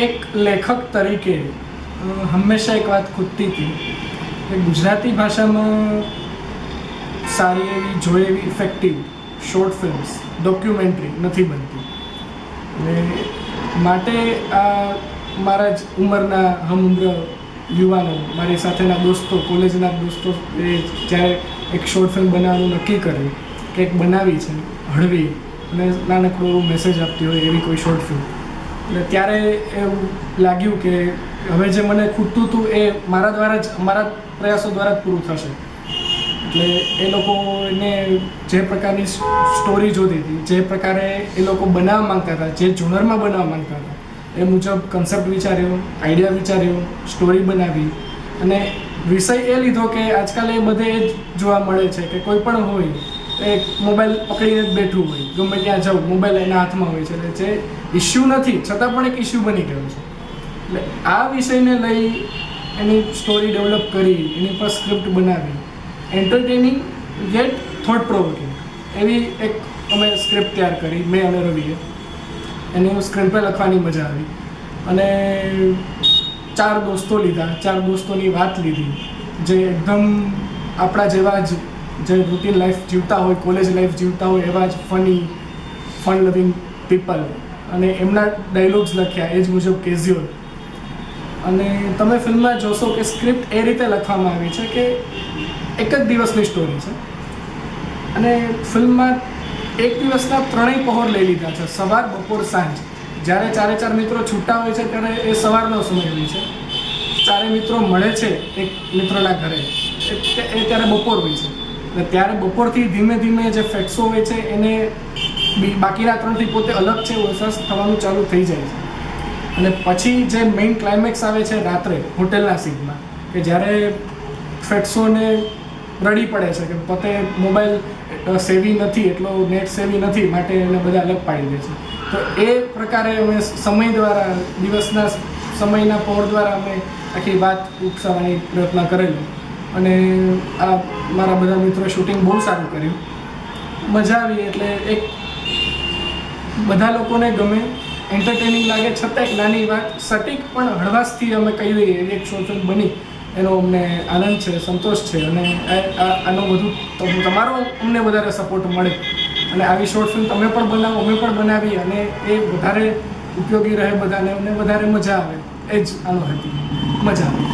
એક લેખક તરીકે હંમેશા એક વાત ખૂટતી હતી કે ગુજરાતી ભાષામાં સારી એવી જોઈએ એવી ઇફેક્ટિવ શોર્ટ ફિલ્મ્સ ડોક્યુમેન્ટરી નથી બનતી. અને માટે આ મારા જ ઉંમરના હમઉમ્ર યુવાનો, મારી સાથેના દોસ્તો, કોલેજના દોસ્તો એ જ્યારે એક શોર્ટ ફિલ્મ બનાવવાનું નક્કી કર્યું કે એક બનાવી છે હળવી અને નાનકડો એવો મેસેજ આપતી હોય એવી કોઈ શોર્ટ ફિલ્મ, એટલે ત્યારે એવું લાગ્યું કે હવે જે મને ખૂટતું હતું એ મારા દ્વારા જ, મારા પ્રયાસો દ્વારા જ પૂરું થશે. એટલે એ લોકોને જે પ્રકારની સ્ટોરી જોતી હતી, જે પ્રકારે એ લોકો બનાવવા માંગતા હતા, જે જુનરમાં બનાવવા માંગતા હતા, એ મુજબ કન્સેપ્ટ વિચાર્યો, આઈડિયા વિચાર્યો, સ્ટોરી બનાવી અને વિષય એ લીધો કે આજકાલ એ બધે એ જ જોવા મળે છે કે કોઈ પણ હોય એ મોબાઈલ પકડીને જ બેઠું હોય, ગમે ત્યાં જાવ મોબાઈલ એના હાથમાં હોય છે. એટલે જે ઇસ્યુ નથી છતાં પણ એક ઇસ્યુ બની ગયો છે. એટલે આ વિષયને લઈ એની સ્ટોરી ડેવલપ કરી, એની પર સ્ક્રિપ્ટ બનાવી, એન્ટરટેનિંગ યેટ થોટ પ્રોવોકિંગ એવી એક અમે સ્ક્રિપ્ટ તૈયાર કરી, મેં અને રવિએ. એની સ્ક્રીન પર લખવાની મજા આવી અને 4 દોસ્તો લીધા, 4 દોસ્તોની વાત લીધી જે એકદમ આપણા જેવા જ, જે રૂટીન લાઈફ જીવતા હોય, કોલેજ લાઈફ જીવતા હોય એવા જ ફન લવિંગ પીપલ, અને એમના ડાયલોગ્સ લખ્યા એ જ મુજબ કેઝ્યુઅલ. અને તમે ફિલ્મમાં જોશો કે સ્ક્રિપ્ટ એ રીતે લખવામાં આવી છે કે એક જ દિવસની સ્ટોરી છે અને ફિલ્મમાં એક દિવસના 3 પહોર લઈ લીધા છે, સવાર, બપોર, સાંજ. જ્યારે 4 મિત્રો છૂટા હોય છે ત્યારે એ સવારનો સમય હોય છે, 4 મિત્રો મળે છે એક મિત્રોના ઘરે એ ત્યારે બપોર હોય છે. અને ત્યારે બપોરથી ધીમે ધીમે જે ફેક્ટ્સો હોય છે એને બાકીના 3થી પોતે અલગ છે અહેસાસ થવાનું ચાલુ થઈ જાય છે. અને પછી જે મેઇન ક્લાઇમેક્સ આવે છે રાત્રે હોટેલના સીનમાં, કે જ્યારે ફેક્ટ્સોને રડી પડે છે કે પોતે મોબાઈલ સેવી નથી, એટલો નેટ સેવી નથી, માટે એને બધા અલગ પાડી દે છે. તો એ પ્રકારે અમે સમય દ્વારા, દિવસના સમયના પહોર દ્વારા અમે આખી વાત ઉપસાવવાની પ્રયત્ન કરેલો. અને આ મારા બધા મિત્રોએ શૂટિંગ બહુ સારું કર્યું, મજા આવી. એટલે એક બધા લોકોને ગમે, એન્ટરટેનિંગ લાગે, છતાં એક નાની વાત સટીક પણ હળવાશથી અમે કહી દઈએ એક શોર્ટ ફિલ્મ બની, એનો અમને આનંદ છે, સંતોષ છે. અને આનો વધુ તમારો અમને વધારે સપોર્ટ મળે અને આવી શોર્ટ ફિલ્મ તમે પણ બનાવો, અમે પણ બનાવી અને એ વધારે ઉપયોગી રહે બધાને અને વધારે મજા આવે, એ જ આનો હેતુ. મજા આવે.